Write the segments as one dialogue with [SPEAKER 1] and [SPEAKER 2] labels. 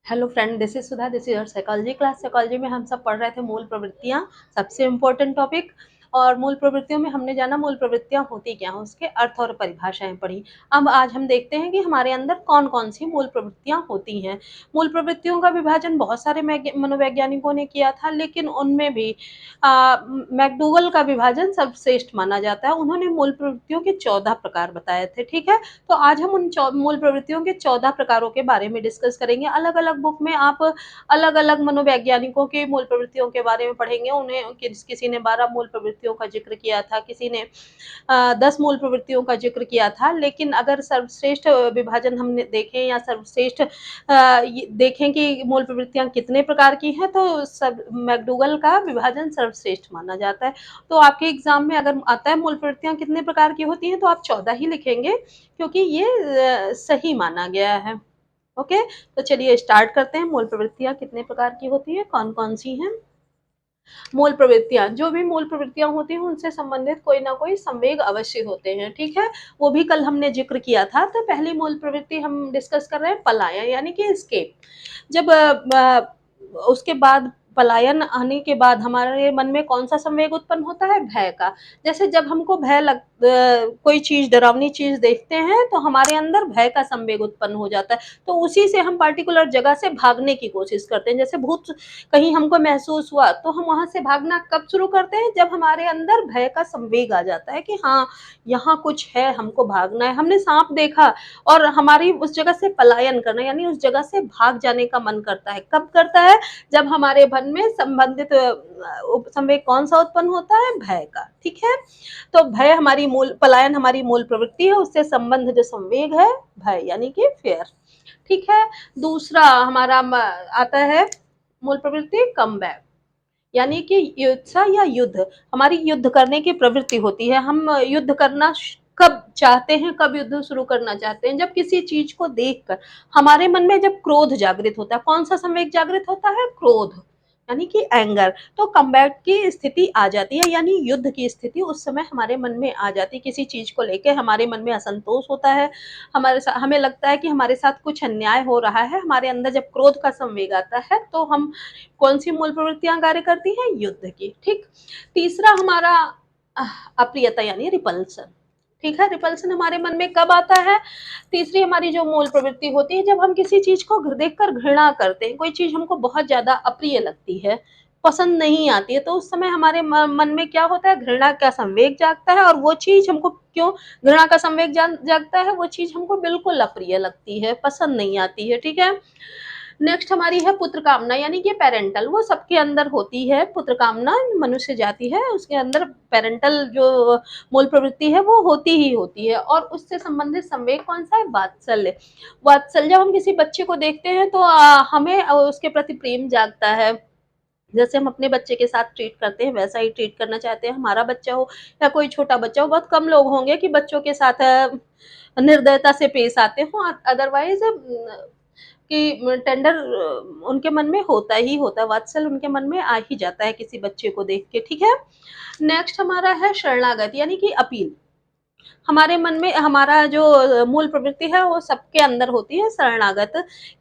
[SPEAKER 1] Hello friend, this is Sudha, this is your psychology class. Psychology में हम सब पढ़ रहे थे मूल प्रवृत्तियां, सबसे इम्पोर्टेंट टॉपिक। और मूल प्रवृत्तियों में हमने जाना मूल प्रवृत्तियां होती क्या हैं, उसके अर्थ और परिभाषाएं पढ़ी। अब आज हम देखते हैं कि हमारे अंदर कौन कौन सी मूल प्रवृत्तियां होती हैं। मूल प्रवृत्तियों का विभाजन बहुत सारे मनोवैज्ञानिकों ने किया था, लेकिन उनमें भी मैकडूगल का विभाजन सर्वश्रेष्ठ माना जाता है। उन्होंने मूल प्रवृत्तियों के 14 प्रकार बताए थे। ठीक है, तो आज हम उन मूल प्रवृत्तियों के 14 प्रकारों के बारे में डिस्कस करेंगे। अलग अलग बुक में आप अलग अलग मनोवैज्ञानिकों के मूल प्रवृत्तियों के बारे में पढ़ेंगे। उन्हें किसी ने 12 मूल प्रवृत्तियों का जिक्र किया था, किसी ने 10 मूल प्रवृत्तियों का जिक्र किया था। लेकिन अगर सर्वश्रेष्ठ विभाजन हमने देखें या सर्वश्रेष्ठ देखें कि मूल प्रवृत्तियां कितने प्रकार की हैं, तो सब मैकडूगल का विभाजन सर्वश्रेष्ठ माना जाता है। तो आपके एग्जाम में अगर आता है मूल प्रवृत्तियां कितने प्रकार की होती हैं, तो आप 14 ही लिखेंगे, क्योंकि ये सही माना गया है। ओके, तो चलिए स्टार्ट करते हैं। मूल प्रवृत्तियां कितने प्रकार की होती है, कौन कौन सी हैं। मूल प्रवृत्तियां, जो भी मूल प्रवृत्तियां होती हैं उनसे संबंधित कोई ना कोई संवेग अवश्य होते हैं। ठीक है, वो भी कल हमने जिक्र किया था। तो पहली मूल प्रवृत्ति हम डिस्कस कर रहे हैं, पलायन यानी कि एस्केप। जब उसके बाद पलायन आने के बाद हमारे मन में कौन सा संवेग उत्पन्न होता है, भय का। जैसे जब हमको कोई चीज, डरावनी चीज देखते हैं तो हमारे अंदर भय का संवेग उत्पन्न हो जाता है। तो उसी से हम पार्टिकुलर जगह से भागने की कोशिश करते हैं। जैसे भूत कहीं हमको महसूस हुआ तो हम वहां से भागना कब शुरू करते हैं, जब हमारे अंदर भय का संवेग आ जाता है कि हाँ, यहाँ कुछ है, हमको भागना है। हमने सांप देखा और हमारी उस जगह से पलायन करना यानी उस जगह से भाग जाने का मन करता है। कब करता है, जब हमारे मन में संबंधित संवेग कौन सा उत्पन्न होता है, भय का। ठीक है, तो भय हमारी मूल, पलायन हमारी मूल प्रवृत्ति है, उससे संबंध जो संवेग है भय यानी कि फियर। ठीक है, दूसरा हमारा आता है मूल प्रवृत्ति कमबैक, यानी कि युत्सा या युद्ध। हमारी युद्ध करने की प्रवृत्ति होती है। हम युद्ध करना कब चाहते हैं, कब युद्ध शुरू करना चाहते हैं, जब किसी चीज को देखकर हमारे मन में जब क्रोध जागृत होता है। कौन सा संवेग जागृत होता है, क्रोध यानी कि एंगर। तो कमबैक की स्थिति आ जाती है, यानी युद्ध की स्थिति उस समय हमारे मन में आ जाती है। किसी चीज को लेकर हमारे मन में असंतोष होता है, हमें लगता है कि हमारे साथ कुछ अन्याय हो रहा है। हमारे अंदर जब क्रोध का संवेग आता है तो हम कौन सी मूल प्रवृत्तियां कार्य करती हैं, युद्ध की। ठीक, तीसरा हमारा अप्रियता यानी रिपल्सन। ठीक है, रिपल्सन हमारे मन में कब आता है, तीसरी हमारी जो मूल प्रवृत्ति होती है, जब हम किसी चीज को देखकर घृणा करते हैं। कोई चीज हमको बहुत ज्यादा अप्रिय लगती है, पसंद नहीं आती है, तो उस समय हमारे मन में क्या होता है, घृणा का संवेग जागता है। और वो चीज हमको क्यों घृणा का संवेग जागता है, वो चीज हमको बिल्कुल अप्रिय लगती है, पसंद नहीं आती है। ठीक है, नेक्स्ट हमारी है पुत्र कामना, यानी कि पेरेंटल। वो सबके अंदर होती है, पुत्र कामना मनुष्य जाति है, उसके अंदर पेरेंटल जो मूल प्रवृत्ति है वो होती ही होती है। और उससे संबंधित संवेग कौन सा है, वात्सल्य। वात्सल्य, जब हम किसी बच्चे को देखते हैं तो हमें उसके प्रति प्रेम जागता है। जैसे हम अपने बच्चे के साथ ट्रीट करते हैं वैसा ही ट्रीट करना चाहते हैं। हमारा बच्चा हो या कोई छोटा बच्चा हो, बहुत कम लोग होंगे कि बच्चों के साथ निर्दयता से पेश आते हों। अदरवाइज कि टेंडर उनके मन में होता ही होता है, वात्सल्य उनके मन में आ ही जाता है किसी बच्चे को देख के। ठीक है, नेक्स्ट हमारा है शरणागत, यानी कि अपील। हमारे मन में हमारा जो मूल प्रवृत्ति है वो सबके अंदर होती है, शरणागत,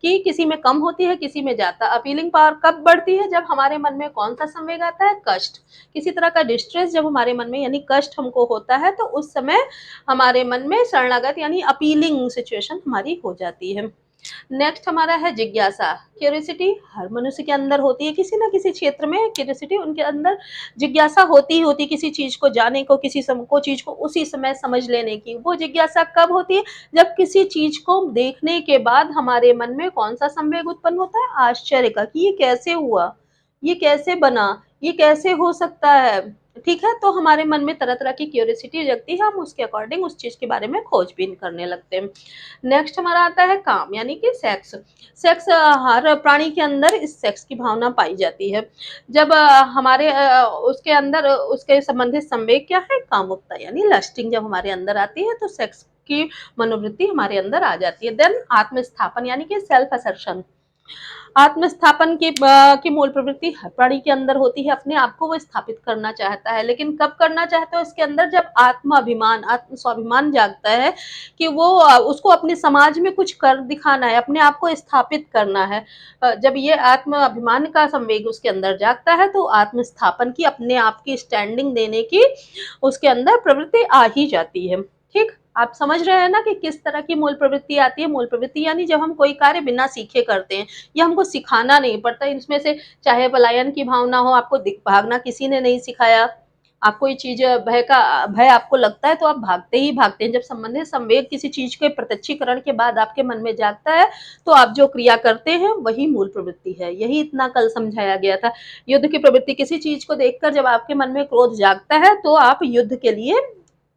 [SPEAKER 1] कि किसी में कम होती है, किसी में ज्यादा। अपीलिंग पावर कब बढ़ती है, जब हमारे मन में कौन सा संवेग आता है, कष्ट। किसी तरह का डिस्ट्रेस जब हमारे मन में यानी कष्ट हमको होता है, तो उस समय हमारे मन में शरणागत यानी अपीलिंग सिचुएशन हमारी हो जाती है। नेक्स्ट हमारा है जिज्ञासा, क्यूरियोसिटी। हर मनुष्य के अंदर होती है, किसी ना किसी क्षेत्र में क्यूरियोसिटी उनके अंदर जिज्ञासा होती ही होती है, किसी चीज को जाने को, चीज को उसी समय समझ लेने की। वो जिज्ञासा कब होती है, जब किसी चीज को देखने के बाद हमारे मन में कौन सा संवेग उत्पन्न होता है, आश्चर्य का, कि ये कैसे हुआ, ये कैसे बना, ये कैसे हो सकता है। ठीक है, तो हमारे मन में तरह तरह की क्यूरियोसिटी जगती है, हम उसके अकॉर्डिंग उस चीज के बारे में खोजबीन करने लगते हैं। नेक्स्ट हमारा आता है काम, यानी कि सेक्स। सेक्स, हर प्राणी के अंदर इस सेक्स की भावना पाई जाती है। जब हमारे उसके अंदर उसके संबंधित संवेग क्या है, कामुकता यानी लस्टिंग जब हमारे अंदर आती है, तो सेक्स की मनोवृत्ति हमारे अंदर आ जाती है। देन आत्मस्थापन यानी कि सेल्फ असर्शन। आत्मस्थापन की मूल प्रवृत्ति हर प्राणी के अंदर होती है, अपने आप को वो स्थापित करना चाहता है, लेकिन कब करना चाहता है उसके अंदर, जब आत्माभिमान, आत्म स्वाभिमान जागता है कि वो उसको अपने समाज में कुछ कर दिखाना है, अपने आप को स्थापित करना है। जब ये आत्म अभिमान का संवेग उसके अंदर जागता है तो आत्मस्थापन की, अपने आप की स्टैंडिंग देने की उसके अंदर प्रवृत्ति आ ही जाती है। ठीक? आप समझ रहे हैं ना कि किस तरह की मूल प्रवृत्ति आती है। मूल प्रवृत्ति यानी जब हम कोई कार्य बिना सीखे करते हैं, ये हमको सिखाना नहीं पड़ता। इसमें से चाहे पलायन की भावना हो, आपको भागना किसी ने नहीं सिखाया, आपको ये चीज भय आपको लगता है तो आप भागते ही भागते हैं। जब संबंधित संवेग किसी चीज के प्रत्यक्षीकरण के बाद आपके मन में जागता है तो आप जो क्रिया करते हैं वही मूल प्रवृत्ति है। यही इतना कल समझाया गया था। युद्ध की प्रवृत्ति, किसी चीज को देखकर जब आपके मन में क्रोध जागता है तो आप युद्ध के लिए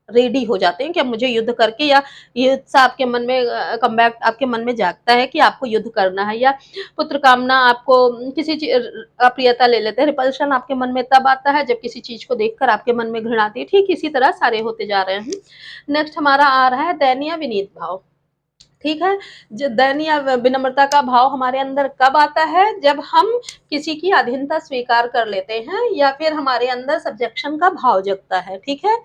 [SPEAKER 1] रेडी हो जाते हैं कि अब मुझे युद्ध करके, या ये उत्साह आपके मन में कमबैक आपके मन में जागता है कि आपको युद्ध करना है। या पुत्र कामना, आपको किसी अप्रियता ले लेते हैं, रिपल्शन आपके मन में तब आता है जब किसी चीज को देखकर आपके मन में घृणा आती है। ठीक इसी तरह सारे होते जा रहे हैं। नेक्स्ट हमारा आ रहा है दयनीय विनीत भाव। ठीक है। दयनीय विनम्रता का भाव हमारे अंदर कब आता है, जब हम किसी की अधीनता स्वीकार कर लेते हैं या फिर हमारे अंदर सब्जेक्शन का भाव जगता है। ठीक है।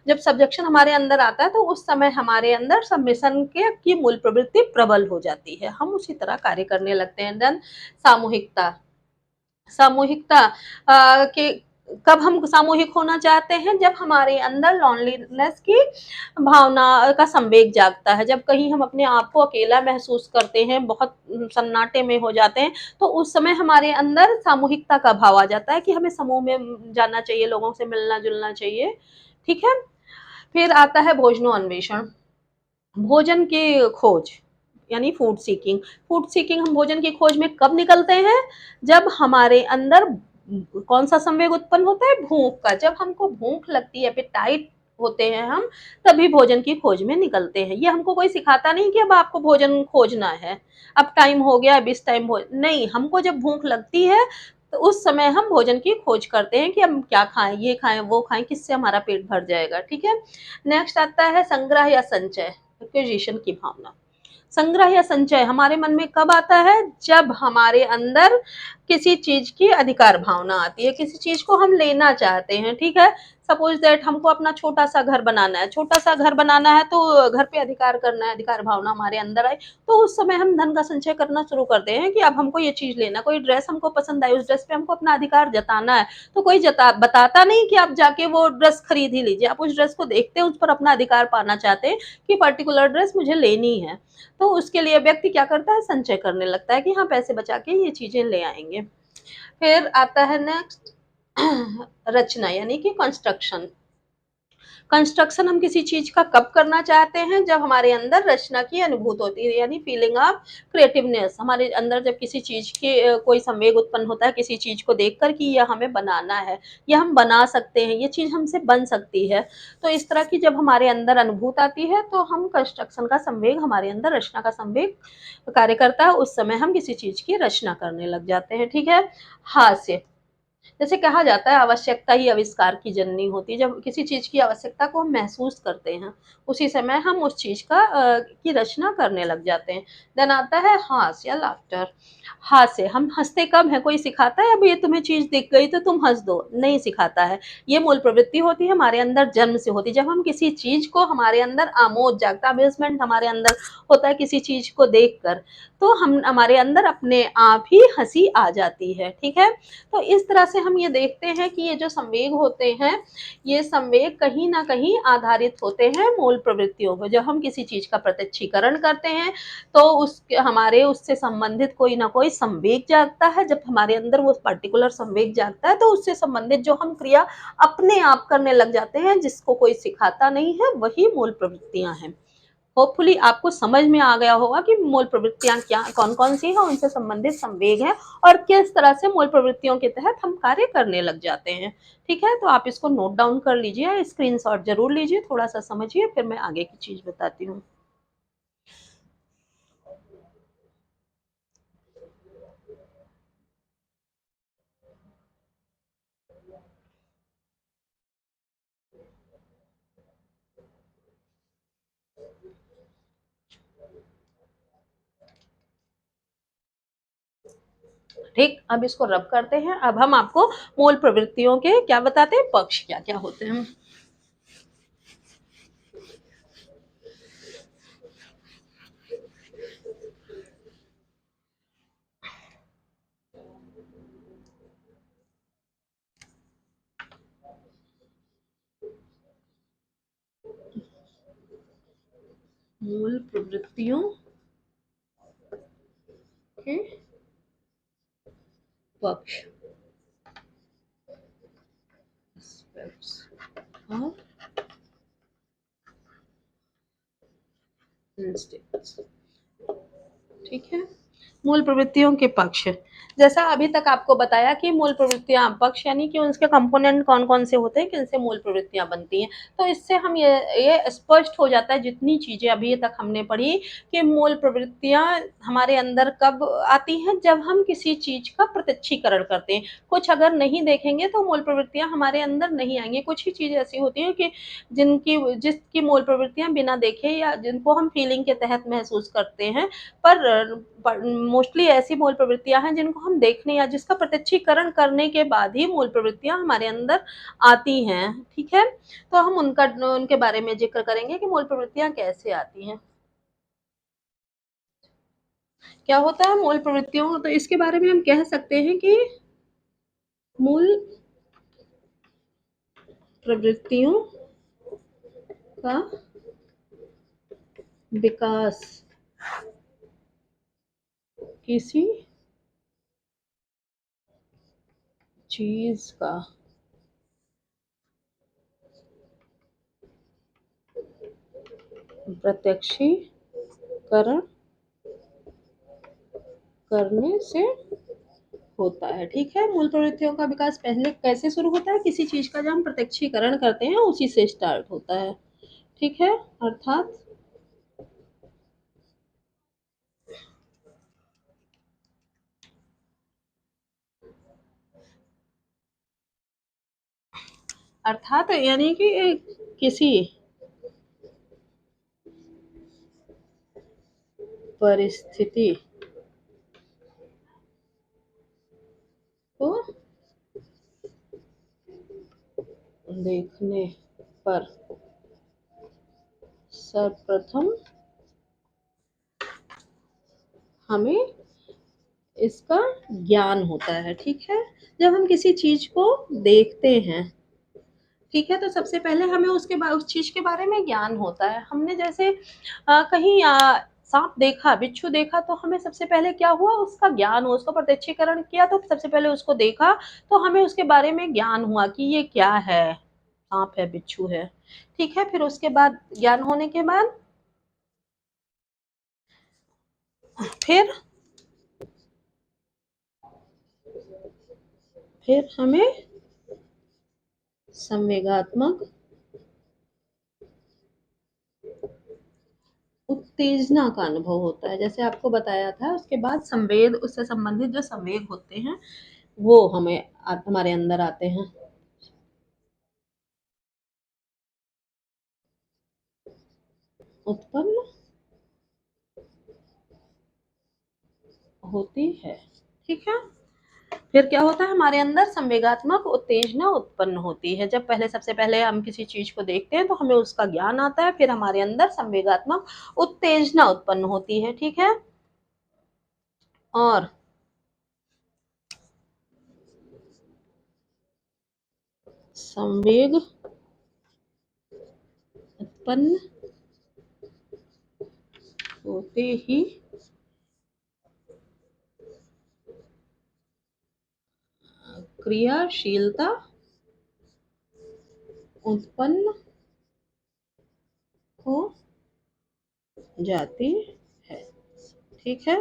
[SPEAKER 1] जब सब्जेक्शन हमारे अंदर आता है तो उस समय हमारे अंदर सबमिशन के की मूल प्रवृत्ति प्रबल हो जाती है, हम उसी तरह कार्य करने लगते हैं। देन सामूहिकता। सामूहिकता के कब हम सामूहिक होना चाहते हैं, जब हमारे अंदर लॉनलीनेस की भावना का संवेग जागता है। जब कहीं हम अपने आप को अकेला महसूस करते हैं, बहुत सन्नाटे में हो जाते हैं, तो उस समय हमारे अंदर सामूहिकता का भाव आ जाता है कि हमें समूह में जाना चाहिए, लोगों से मिलना जुलना चाहिए। ठीक है। फिर आता है भोजनो अन्वेषण, भोजन की खोज, यानी फूड सीकिंग। फूड सीकिंग, हम भोजन की खोज में कब निकलते हैं, जब हमारे अंदर कौन सा संवेग उत्पन्न होता है, भूख का। जब हमको भूख लगती है, एपेटाइट होते हैं हम, तभी भोजन की खोज में निकलते हैं। ये हमको कोई सिखाता नहीं कि अब आपको भोजन खोजना है, अब टाइम हो गया, अब इस टाइम नहीं, हमको जब भूख लगती है तो उस समय हम भोजन की खोज करते हैं कि हम क्या खाएं, ये खाएं, वो खाएं, किससे हमारा पेट भर जाएगा। ठीक है। नेक्स्ट आता है संग्रह या संचय, एक्विजिशन की भावना। संग्रह या संचय हमारे मन में कब आता है, जब हमारे अंदर किसी चीज की अधिकार भावना आती है, किसी चीज को हम लेना चाहते हैं। ठीक है। सपोज दैट हमको अपना छोटा सा घर बनाना है, छोटा सा घर बनाना है तो घर पे अधिकार करना है, अधिकार भावना हमारे अंदर आए तो उस समय हम धन का संचय करना शुरू करते हैं कि अब हमको ये चीज लेना। कोई ड्रेस हमको पसंद आई, उस ड्रेस पे हमको अपना अधिकार जताना है, तो कोई बताता नहीं कि आप जाके वो ड्रेस खरीद ही लीजिए। आप उस ड्रेस को देखते हैं, उस पर अपना अधिकार पाना चाहते हैं कि पर्टिकुलर ड्रेस मुझे लेनी है। तो उसके लिए व्यक्ति क्या करता है, संचय करने लगता है कि हाँ पैसे बचा के ये चीजें ले आएंगे। फिर आता है नेक्स्ट रचना, यानी कि कंस्ट्रक्शन। कंस्ट्रक्शन हम किसी चीज का कब करना चाहते हैं, जब हमारे अंदर रचना की अनुभूति होती है, यानी फीलिंग ऑफ क्रिएटिवनेस हमारे अंदर, जब किसी चीज के कोई संवेग उत्पन्न होता है किसी चीज को देखकर कि यह हमें बनाना है, यह हम बना सकते हैं, ये चीज हमसे बन सकती है। तो इस तरह की जब हमारे अंदर अनुभूति आती है तो हम कंस्ट्रक्शन का संवेग, हमारे अंदर रचना का संवेग कार्य करता है, उस समय हम किसी चीज की रचना करने लग जाते हैं। ठीक है। हास्य, जैसे कहा जाता है आवश्यकता ही आविष्कार की जननी होती है। जब किसी चीज की आवश्यकता को हम महसूस करते हैं उसी समय हम उस चीज की रचना करने लग जाते हैं। देन आता है हास्य या लाफ्टर। हास्य, हम हंसते कब है, कोई सिखाता है अब ये तुम्हें चीज दिख गई तो तुम हंस दो, नहीं सिखाता है। ये मूल प्रवृत्ति होती है, हमारे अंदर जन्म से होती है। जब हम किसी चीज को, हमारे अंदर आमोद जागता, अम्यूजमेंट हमारे अंदर होता है किसी चीज को देखकर, तो हम हमारे अंदर अपने आप ही हंसी आ जाती है। ठीक है। तो इस तरह से हम ये देखते हैं कि ये जो संवेग होते हैं, ये संवेग कहीं ना कहीं आधारित होते हैं मूल प्रवृत्तियों पर। जब हम किसी चीज का प्रत्यक्षीकरण करते हैं तो उस हमारे उससे संबंधित कोई ना कोई संवेग जागता है। जब हमारे अंदर वो पर्टिकुलर संवेग जागता है तो उससे संबंधित जो हम क्रिया अपने आप करने लग जाते हैं, जिसको कोई सिखाता नहीं है, वही मूल प्रवृत्तियां हैं। होपफुली आपको समझ में आ गया होगा कि मूल प्रवृत्तियां क्या, कौन कौन सी हैं, उनसे संबंधित संवेग हैं और किस तरह से मूल प्रवृत्तियों के तहत हम कार्य करने लग जाते हैं। ठीक है। तो आप इसको नोट डाउन कर लीजिए, स्क्रीनशॉट जरूर लीजिए, थोड़ा सा समझिए, फिर मैं आगे की चीज बताती हूँ। ठीक, अब इसको रब करते हैं। अब हम आपको मूल प्रवृत्तियों के क्या बताते हैं, पक्ष क्या-क्या होते हैं। मूल प्रवृत्तियों के पक्ष और इंस्टिंक्ट्स। ठीक है, मूल प्रवृत्तियों के पक्ष, जैसा अभी तक आपको बताया कि मूल प्रवृत्तियां पक्ष यानी कि उसके कंपोनेंट कौन कौन से होते हैं, किनसे मूल प्रवृत्तियां बनती हैं। तो इससे हम ये स्पष्ट हो जाता है जितनी चीजें अभी तक हमने पढ़ी कि मूल प्रवृत्तियां हमारे अंदर कब आती हैं, जब हम किसी चीज का प्रत्यक्षीकरण करते हैं। कुछ अगर नहीं देखेंगे तो मूल प्रवृत्तियां हमारे अंदर नहीं आएंगी। कुछ ही चीजें ऐसी होती हैं कि जिसकी मूल प्रवृत्तियां बिना देखे या जिनको हम फीलिंग के तहत महसूस करते हैं, पर मोस्टली ऐसी मूल प्रवृत्तियां हैं जिनको हम देखने या जिसका प्रत्यक्षीकरण करने के बाद ही मूल प्रवृत्तियां हमारे अंदर आती हैं। ठीक है, तो हम उनके बारे में जिक्र करेंगे कि मूल प्रवृत्तियां कैसे आती हैं। क्या होता है मूल प्रवृत्तियों, तो इसके बारे में हम कह सकते हैं कि मूल प्रवृत्तियों का विकास किसी चीज का प्रत्यक्षीकरण करने से होता है। ठीक है, मूल प्रवृत्तियों का विकास पहले कैसे शुरू होता है, किसी चीज का जब हम प्रत्यक्षीकरण करते हैं उसी से स्टार्ट होता है। ठीक है, अर्थात अर्थात यानी कि किसी परिस्थिति को देखने पर सर्वप्रथम हमें इसका ज्ञान होता है। ठीक है, जब हम किसी चीज को देखते हैं, ठीक है, तो सबसे पहले हमें उस चीज के बारे में ज्ञान होता है। हमने जैसे कहीं सांप देखा, बिच्छू देखा, तो हमें सबसे पहले क्या हुआ, उसका ज्ञान हुआ, उसका प्रत्यक्षीकरण किया, तो सबसे पहले उसको देखा, तो हमें उसके बारे में ज्ञान हुआ कि ये क्या है, सांप है, बिच्छू है। ठीक है, फिर उसके बाद ज्ञान होने के बाद फिर फिर हमें संवेगात्मक उत्तेजना का अनुभव होता है। जैसे आपको बताया था, उसके बाद संवेद, उससे संबंधित जो संवेग होते हैं वो हमारे अंदर आते हैं, उत्पन्न होती है। ठीक है, फिर क्या होता है, हमारे अंदर संवेगात्मक उत्तेजना उत्पन्न होती है। जब पहले सबसे पहले हम किसी चीज को देखते हैं तो हमें उसका ज्ञान आता है, फिर हमारे अंदर संवेगात्मक उत्तेजना उत्पन्न होती है। ठीक है, और संवेग उत्पन्न होते ही क्रियाशीलता उत्पन्न हो जाती है। ठीक है,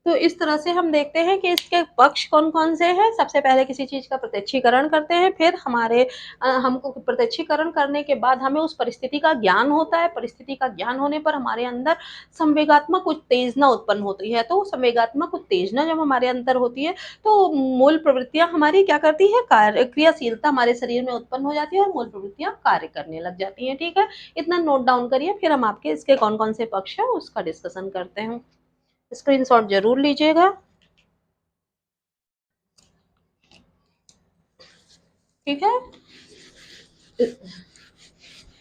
[SPEAKER 1] तो इस तरह से हम देखते हैं कि इसके पक्ष कौन-कौन से हैं। सबसे पहले किसी चीज़ का प्रत्यक्षीकरण करते हैं, फिर हमको प्रत्यक्षीकरण करने के बाद हमें उस परिस्थिति का ज्ञान होता है। परिस्थिति का ज्ञान होने पर हमारे अंदर संवेगात्मक उत्तेजना उत्पन्न होती है। तो संवेगात्मक उत्तेजना जब हमारे अंदर होती है, तो मूल प्रवृत्तियाँ हमारी क्या करती हैं, क्रियाशीलता हमारे शरीर में उत्पन्न हो जाती है और मूल प्रवृत्तियाँ कार्य करने लग जाती हैं। ठीक है? इतना नोट डाउन करिए, फिर हम आपके इसके कौन-कौन से पक्ष हैं, उसका डिस्कशन करते हैं। स्क्रीनशॉट ज़रूर लीजिएगा। ठीक है,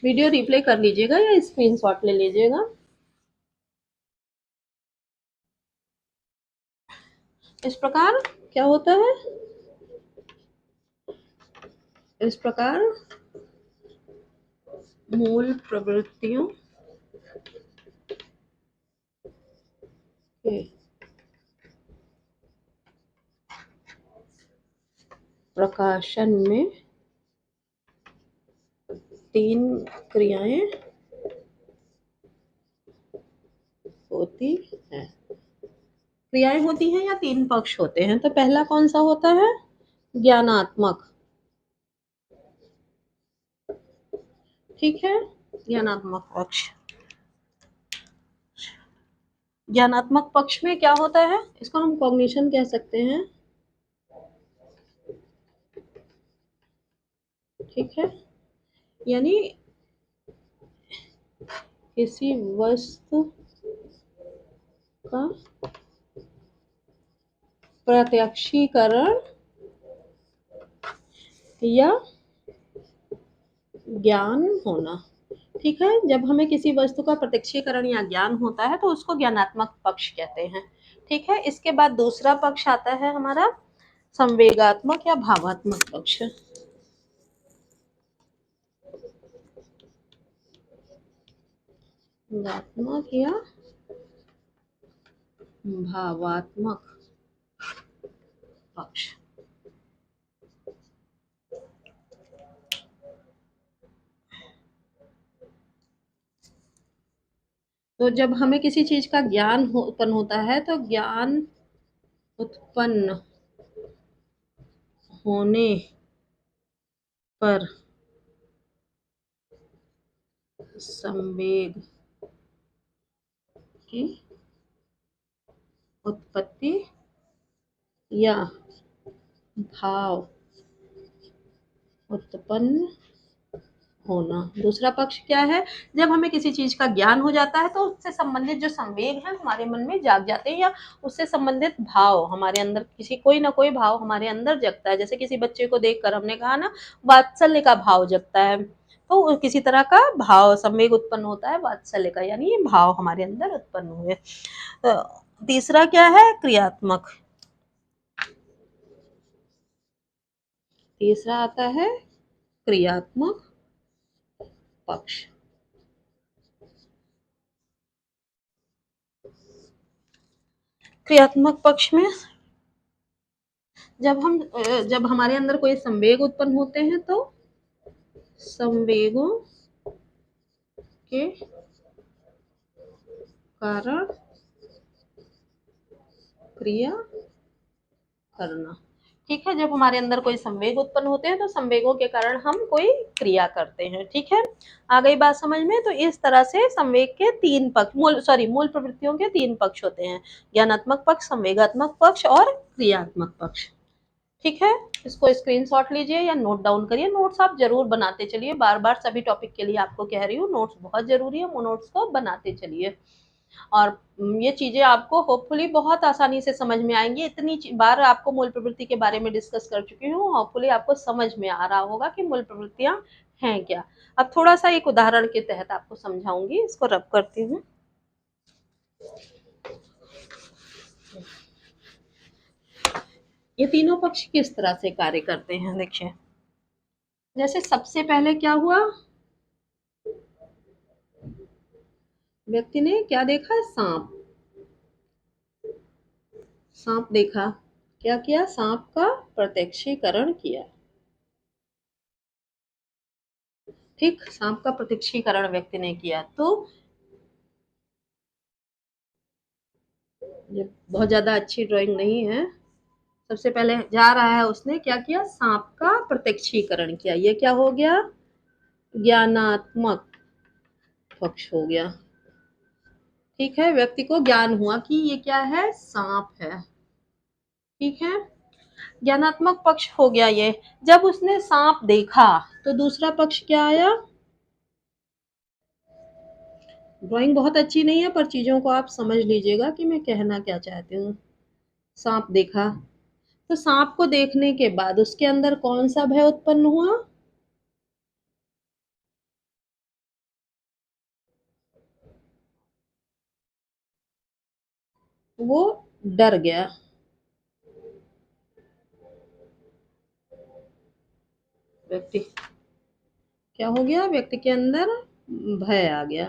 [SPEAKER 1] वीडियो रिप्ले कर लीजिएगा या स्क्रीनशॉट ले लीजिएगा। इस प्रकार क्या होता है, इस प्रकार मूल प्रवृत्तियों के प्रकाशन में 3 क्रियाएं होती हैं। क्रियाएं होती हैं या 3 पक्ष होते हैं? तो पहला कौन सा होता है? ज्ञानात्मक। ठीक है, ज्ञानात्मक पक्ष। ज्ञानात्मक पक्ष में क्या होता है, इसको हम कॉग्निशन कह सकते हैं। ठीक है, यानी किसी वस्तु का प्रत्यक्षीकरण या ज्ञान होना। ठीक है, जब हमें किसी वस्तु का प्रत्यक्षीकरण या ज्ञान होता है तो उसको ज्ञानात्मक पक्ष कहते हैं। ठीक है, इसके बाद दूसरा पक्ष आता है हमारा संवेगात्मक या भावात्मक पक्ष। संवेगात्मक या भावात्मक पक्ष। तो जब हमें किसी चीज का ज्ञान उत्पन्न होता है तो ज्ञान उत्पन्न होने पर संवेग की उत्पत्ति या भाव उत्पन्न होना। दूसरा पक्ष क्या है, जब हमें किसी चीज का ज्ञान हो जाता है तो उससे संबंधित जो संवेग है हमारे मन में जाग जाते हैं, या उससे संबंधित भाव हमारे अंदर किसी कोई ना कोई भाव हमारे अंदर जगता है। जैसे किसी बच्चे को देखकर हमने कहा ना, वात्सल्य का भाव जगता है, तो किसी तरह का भाव संवेग उत्पन्न होता है वात्सल्य का, यानी ये भाव हमारे अंदर उत्पन्न हुए। तीसरा क्या है, क्रियात्मक। तीसरा आता है क्रियात्मक पक्ष। क्रियात्मक पक्ष में जब हमारे अंदर कोई संवेग उत्पन्न होते हैं तो संवेगों के कारण क्रिया करना। ठीक है, जब हमारे अंदर कोई संवेग उत्पन्न होते हैं तो संवेगों के कारण हम कोई क्रिया करते हैं। ठीक है, आ गई बात समझ में? तो इस तरह से संवेग के 3 पक्ष, मूल प्रवृत्तियों के 3 पक्ष होते हैं, ज्ञानात्मक पक्ष, संवेगात्मक पक्ष और क्रियात्मक पक्ष। ठीक है, इसको स्क्रीनशॉट लीजिए या नोट डाउन करिए। नोट्स आप जरूर बनाते चलिए, बार बार सभी टॉपिक के लिए आपको कह रही हूँ, नोट्स बहुत जरूरी है, वो नोट्स को बनाते चलिए। और ये चीजें आपको होपफुली बहुत आसानी से समझ में आएंगी। इतनी बार आपको मूल प्रवृत्ति के बारे में डिस्कस कर चुकी हूँ, होपफुली आपको समझ में आ रहा होगा कि मूल प्रवृत्तियां हैं क्या। अब थोड़ा सा एक उदाहरण के तहत आपको समझाऊंगी, इसको रब करती हूँ। ये तीनों पक्ष किस तरह से कार्य करते हैं, देखिए। जैसे सबसे पहले क्या हुआ, व्यक्ति ने क्या देखा, सांप। सांप देखा, क्या किया, सांप का प्रत्यक्षीकरण किया। ठीक, सांप का प्रत्यक्षीकरण व्यक्ति ने किया, तो ये बहुत ज्यादा अच्छी ड्राइंग नहीं है। सबसे पहले जा रहा है, उसने क्या किया, सांप का प्रत्यक्षीकरण किया। ये क्या हो गया, ज्ञानात्मक पक्ष हो गया। ठीक है, व्यक्ति को ज्ञान हुआ कि ये क्या है, सांप है। ठीक है, ज्ञानात्मक पक्ष हो गया ये। जब उसने सांप देखा तो दूसरा पक्ष क्या आया। ड्राइंग बहुत अच्छी नहीं है, पर चीजों को आप समझ लीजिएगा कि मैं कहना क्या चाहती हूँ। सांप देखा, तो सांप को देखने के बाद उसके अंदर कौन सा भय उत्पन्न हुआ? वो डर गया। व्यक्ति क्या हो गया? व्यक्ति के अंदर भय आ गया।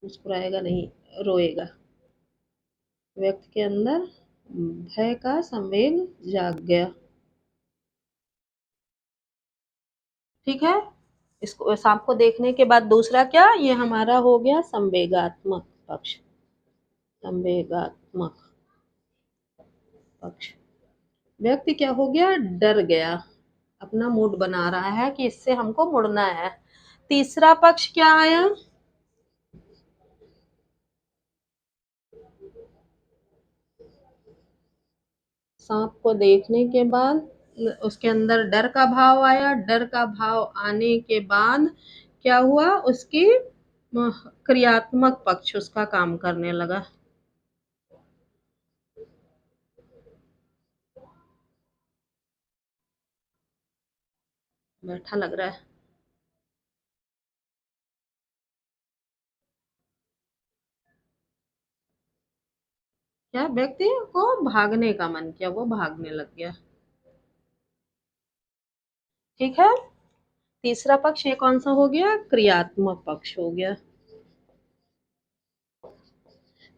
[SPEAKER 1] मुस्कुराएगा नहीं, रोएगा। व्यक्ति के अंदर भय का संवेग जाग गया। ठीक है। इसको सांप को देखने के बाद दूसरा क्या, ये हमारा हो गया संवेगात्मक पक्ष। संवेगात्मक पक्ष। व्यक्ति क्या हो गया? डर गया। अपना मूड बना रहा है कि इससे हमको मुड़ना है। तीसरा पक्ष क्या आया? सांप को देखने के बाद उसके अंदर डर का भाव आया। डर का भाव आने के बाद क्या हुआ? उसकी क्रियात्मक पक्ष उसका काम करने लगा। बैठा लग रहा है। क्या? व्यक्ति को भागने का मन किया, वो भागने लग गया। ठीक है। तीसरा पक्ष ये कौन सा हो गया? क्रियात्मक पक्ष हो गया।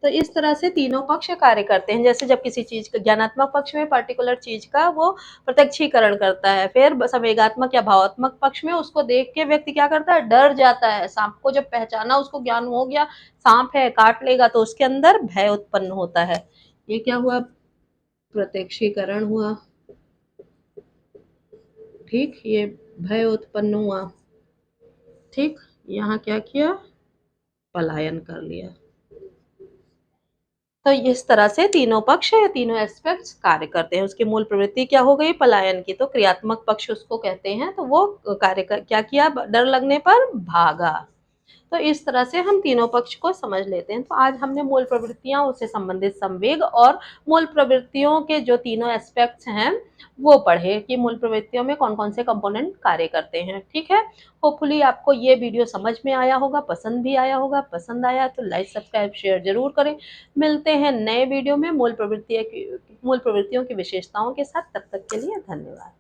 [SPEAKER 1] तो इस तरह से तीनों पक्ष कार्य करते हैं। जैसे जब किसी चीज का ज्ञानात्मक पक्ष में पर्टिकुलर चीज का वो प्रत्यक्षीकरण करता है, फिर संवेगात्मक या भावात्मक पक्ष में उसको देख के व्यक्ति क्या करता है? डर जाता है। सांप को जब पहचाना, उसको ज्ञान हो गया सांप है काट लेगा, तो उसके अंदर भय उत्पन्न होता है। ये क्या हुआ? प्रत्यक्षीकरण हुआ। ठीक, ये भय उत्पन्न हुआ। ठीक, यहाँ क्या किया? पलायन कर लिया। तो इस तरह से तीनों पक्ष या तीनों एस्पेक्ट्स कार्य करते हैं। उसकी मूल प्रवृत्ति क्या हो गई? पलायन की। तो क्रियात्मक पक्ष उसको कहते हैं। तो वो क्या किया? डर लगने पर भागा। तो इस तरह से हम तीनों पक्ष को समझ लेते हैं। तो आज हमने मूल प्रवृत्तियां, उससे संबंधित संवेग और मूल प्रवृत्तियों के जो तीनों एस्पेक्ट्स हैं वो पढ़े कि मूल प्रवृत्तियों में कौन कौन से कंपोनेंट कार्य करते हैं। ठीक है। होपफुली आपको ये वीडियो समझ में आया होगा, पसंद भी आया होगा। पसंद आया तो लाइक सब्सक्राइब शेयर जरूर करें। मिलते हैं नए वीडियो में मूल प्रवृत्तियों की विशेषताओं के साथ। तब तक के लिए धन्यवाद।